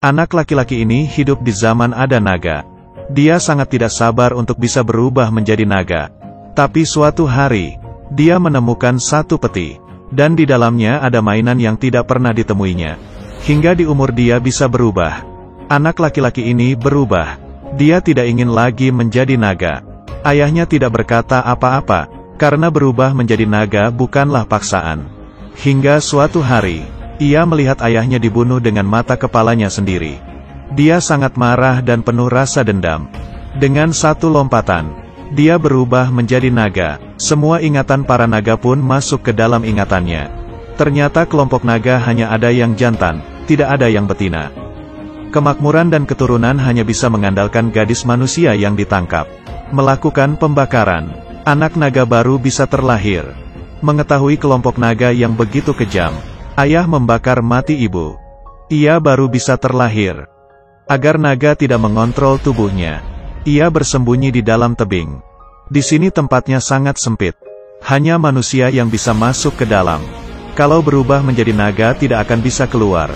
Anak laki-laki ini hidup di zaman ada naga. Dia sangat tidak sabar untuk bisa berubah menjadi naga. Tapi suatu hari, dia menemukan satu peti, dan di dalamnya ada mainan yang tidak pernah ditemuinya. Hingga di umur dia bisa berubah. Anak laki-laki ini berubah. Dia tidak ingin lagi menjadi naga. Ayahnya tidak berkata apa-apa, karena berubah menjadi naga bukanlah paksaan. Hingga suatu hari, ia melihat ayahnya dibunuh dengan mata kepalanya sendiri. Dia sangat marah dan penuh rasa dendam. Dengan satu lompatan, dia berubah menjadi naga. Semua ingatan para naga pun masuk ke dalam ingatannya. Ternyata kelompok naga hanya ada yang jantan, tidak ada yang betina. Kemakmuran dan keturunan hanya bisa mengandalkan gadis manusia yang ditangkap. Melakukan pembakaran, anak naga baru bisa terlahir. Mengetahui kelompok naga yang begitu kejam, ayah membakar mati ibu. Ia baru bisa terlahir. Agar naga tidak mengontrol tubuhnya, ia bersembunyi di dalam tebing. Di sini tempatnya sangat sempit. Hanya manusia yang bisa masuk ke dalam. Kalau berubah menjadi naga tidak akan bisa keluar.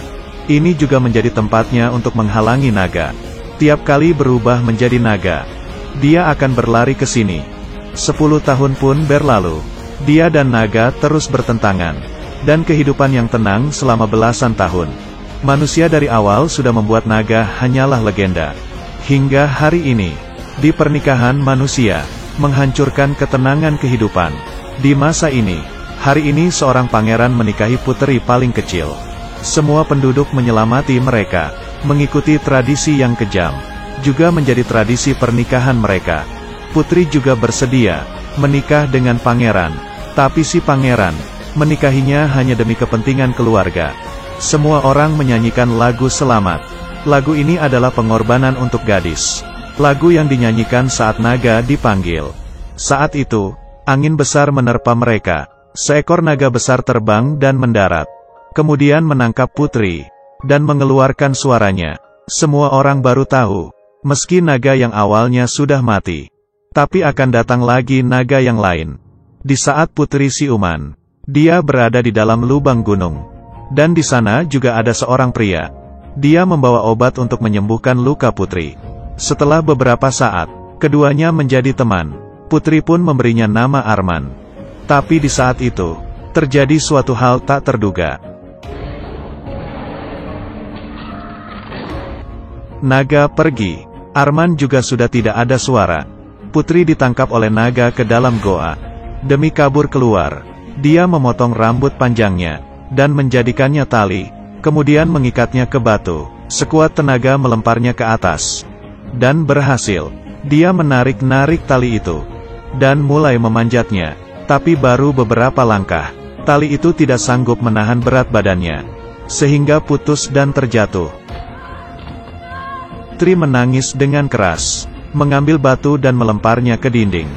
Ini juga menjadi tempatnya untuk menghalangi naga. Tiap kali berubah menjadi naga, dia akan berlari ke sini. 10 tahun pun berlalu. Dia dan naga terus bertentangan. Dan kehidupan yang tenang selama belasan tahun. Manusia dari awal sudah membuat naga hanyalah legenda. Hingga hari ini, di pernikahan manusia, menghancurkan ketenangan kehidupan. Di masa ini, hari ini seorang pangeran menikahi puteri paling kecil. Semua penduduk menyelamati mereka, mengikuti tradisi yang kejam. Juga menjadi tradisi pernikahan mereka. Putri juga bersedia menikah dengan pangeran. Tapi si pangeran menikahinya hanya demi kepentingan keluarga. Semua orang menyanyikan lagu selamat. Lagu ini adalah pengorbanan untuk gadis. Lagu yang dinyanyikan saat naga dipanggil. Saat itu, angin besar menerpa mereka. Seekor naga besar terbang dan mendarat. Kemudian menangkap putri, dan mengeluarkan suaranya. Semua orang baru tahu, meski naga yang awalnya sudah mati, tapi akan datang lagi naga yang lain. Di saat putri siuman, dia berada di dalam lubang gunung. Dan di sana juga ada seorang pria. Dia membawa obat untuk menyembuhkan luka putri. Setelah beberapa saat, keduanya menjadi teman. Putri pun memberinya nama Arman. Tapi di saat itu, terjadi suatu hal tak terduga. Naga pergi. Arman juga sudah tidak ada suara. Putri ditangkap oleh naga ke dalam goa. Demi kabur keluar, dia memotong rambut panjangnya, dan menjadikannya tali, kemudian mengikatnya ke batu. Sekuat tenaga melemparnya ke atas. Dan berhasil. Dia menarik-narik tali itu, dan mulai memanjatnya. Tapi baru beberapa langkah, tali itu tidak sanggup menahan berat badannya, sehingga putus dan terjatuh. Putri menangis dengan keras, mengambil batu dan melemparnya ke dinding.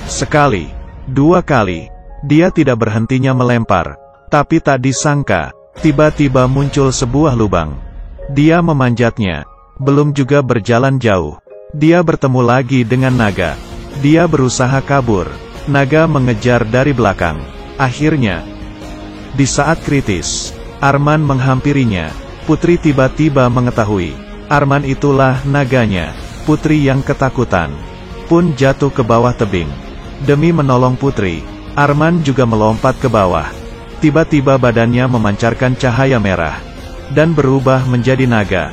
Sekali, 2 kali, dia tidak berhentinya melempar. Tapi tak disangka, tiba-tiba muncul sebuah lubang. Dia memanjatnya. Belum juga berjalan jauh, dia bertemu lagi dengan naga. Dia berusaha kabur. Naga mengejar dari belakang. Akhirnya, di saat kritis, Arman menghampirinya. Putri tiba-tiba mengetahui. Arman itulah naganya. Putri yang ketakutan pun jatuh ke bawah tebing. Demi menolong putri, Arman juga melompat ke bawah. Tiba-tiba badannya memancarkan cahaya merah, dan berubah menjadi naga.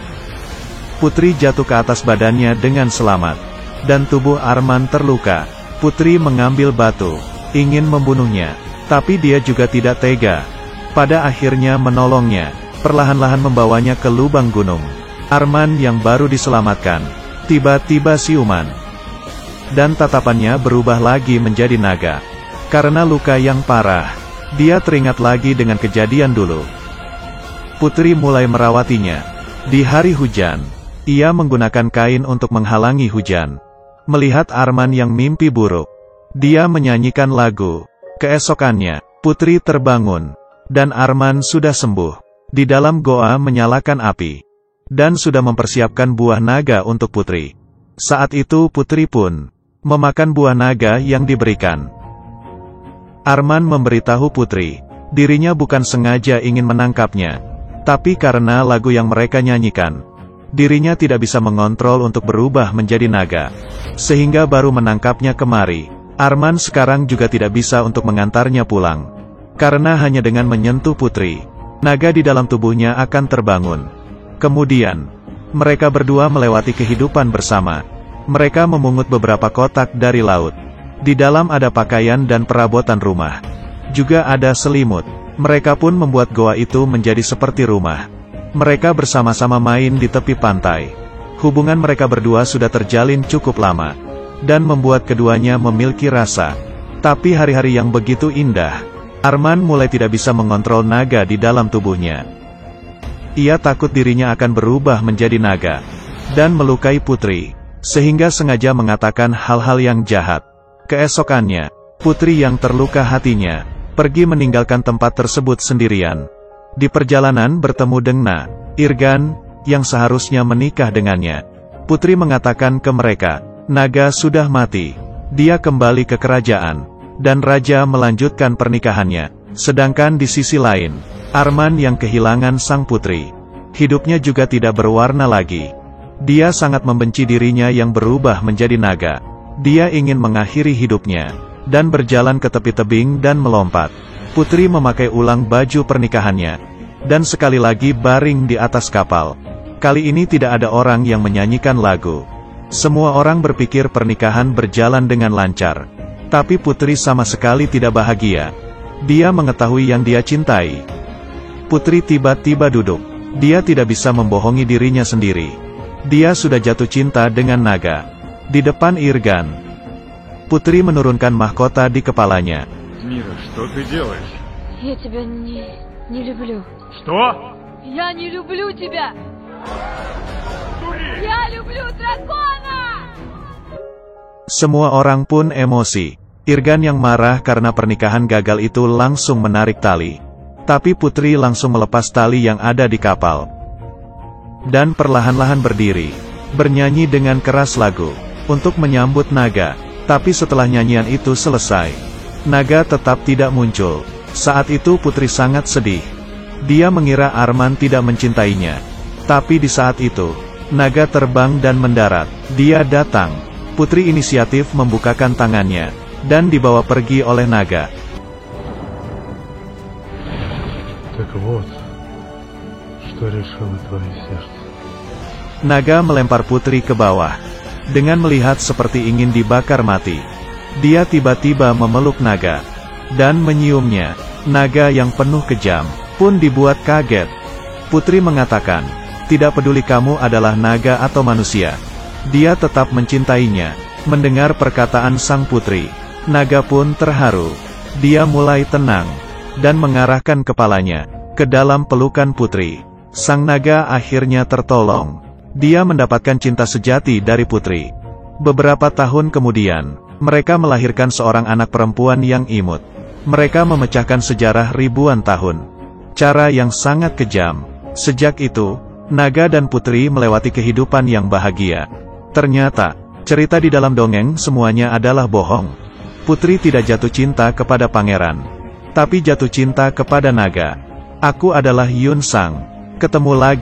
Putri jatuh ke atas badannya dengan selamat, dan tubuh Arman terluka. Putri mengambil batu, ingin membunuhnya, tapi dia juga tidak tega. Pada akhirnya menolongnya, perlahan-lahan membawanya ke lubang gunung. Arman yang baru diselamatkan, tiba-tiba siuman. Dan tatapannya berubah lagi menjadi naga. Karena luka yang parah, dia teringat lagi dengan kejadian dulu. Putri mulai merawatinya. Di hari hujan, ia menggunakan kain untuk menghalangi hujan. Melihat Arman yang mimpi buruk, dia menyanyikan lagu. Keesokannya, Putri terbangun, dan Arman sudah sembuh. Di dalam goa menyalakan api, dan sudah mempersiapkan buah naga untuk Putri. Saat itu Putri pun memakan buah naga yang diberikan. Arman memberitahu Putri, dirinya bukan sengaja ingin menangkapnya, tapi karena lagu yang mereka nyanyikan. dirinya tidak bisa mengontrol untuk berubah menjadi naga. Sehingga baru menangkapnya kemari. Arman sekarang juga tidak bisa untuk mengantarnya pulang. Karena hanya dengan menyentuh putri, naga di dalam tubuhnya akan terbangun. Kemudian, mereka berdua melewati kehidupan bersama. Mereka memungut beberapa kotak dari laut. Di dalam ada pakaian dan perabotan rumah. Juga ada selimut. Mereka pun membuat goa itu menjadi seperti rumah. Mereka bersama-sama main di tepi pantai. Hubungan mereka berdua sudah terjalin cukup lama, dan membuat keduanya memiliki rasa. Tapi hari-hari yang begitu indah, Arman mulai tidak bisa mengontrol naga di dalam tubuhnya. Ia takut dirinya akan berubah menjadi naga, dan melukai putri, sehingga sengaja mengatakan hal-hal yang jahat. Keesokannya, putri yang terluka hatinya, pergi meninggalkan tempat tersebut sendirian. Di perjalanan bertemu dengan Irgan, yang seharusnya menikah dengannya. Putri mengatakan ke mereka, naga sudah mati. Dia kembali ke kerajaan, dan raja melanjutkan pernikahannya. Sedangkan di sisi lain, Arman yang kehilangan sang putri, hidupnya juga tidak berwarna lagi. Dia sangat membenci dirinya yang berubah menjadi naga. Dia ingin mengakhiri hidupnya, dan berjalan ke tepi tebing dan melompat. Putri memakai ulang baju pernikahannya, dan sekali lagi baring di atas kapal. Kali ini tidak ada orang yang menyanyikan lagu. Semua orang berpikir pernikahan berjalan dengan lancar. Tapi putri sama sekali tidak bahagia. Dia mengetahui yang dia cintai. Putri tiba-tiba duduk. Dia tidak bisa membohongi dirinya sendiri. Dia sudah jatuh cinta dengan naga. Di depan Irgan, putri menurunkan mahkota di kepalanya. Mira, что ты делаешь? Я тебя не люблю. Что? Я не люблю тебя. Я люблю дракона. Semua orang pun emosi. Irgan yang marah karena pernikahan gagal itu langsung menarik tali. Tapi putri langsung melepas tali yang ada di kapal. Dan perlahan-lahan berdiri, bernyanyi dengan keras lagu, untuk menyambut naga. Tapi setelah nyanyian itu selesai, naga tetap tidak muncul. Saat itu putri sangat sedih. Dia mengira Arman tidak mencintainya. Tapi di saat itu, naga terbang dan mendarat. Dia datang. Putri inisiatif membukakan tangannya, dan dibawa pergi oleh naga. Так вот, что решило твое сердце. Naga melempar putri ke bawah. Dengan melihat seperti ingin dibakar mati, dia tiba-tiba memeluk naga, dan menyiumnya. Naga yang penuh kejam, pun dibuat kaget. Putri mengatakan, tidak peduli kamu adalah naga atau manusia. Dia tetap mencintainya. Mendengar perkataan sang putri, naga pun terharu. Dia mulai tenang, dan mengarahkan kepalanya ke dalam pelukan putri. Sang naga akhirnya tertolong. Dia mendapatkan cinta sejati dari putri. Beberapa tahun kemudian, mereka melahirkan seorang anak perempuan yang imut. Mereka memecahkan sejarah ribuan tahun. Cara yang sangat kejam. Sejak itu, naga dan putri melewati kehidupan yang bahagia. Ternyata, cerita di dalam dongeng semuanya adalah bohong. Putri tidak jatuh cinta kepada pangeran, tapi jatuh cinta kepada naga. Aku adalah Yun Sang. Ketemu lagi.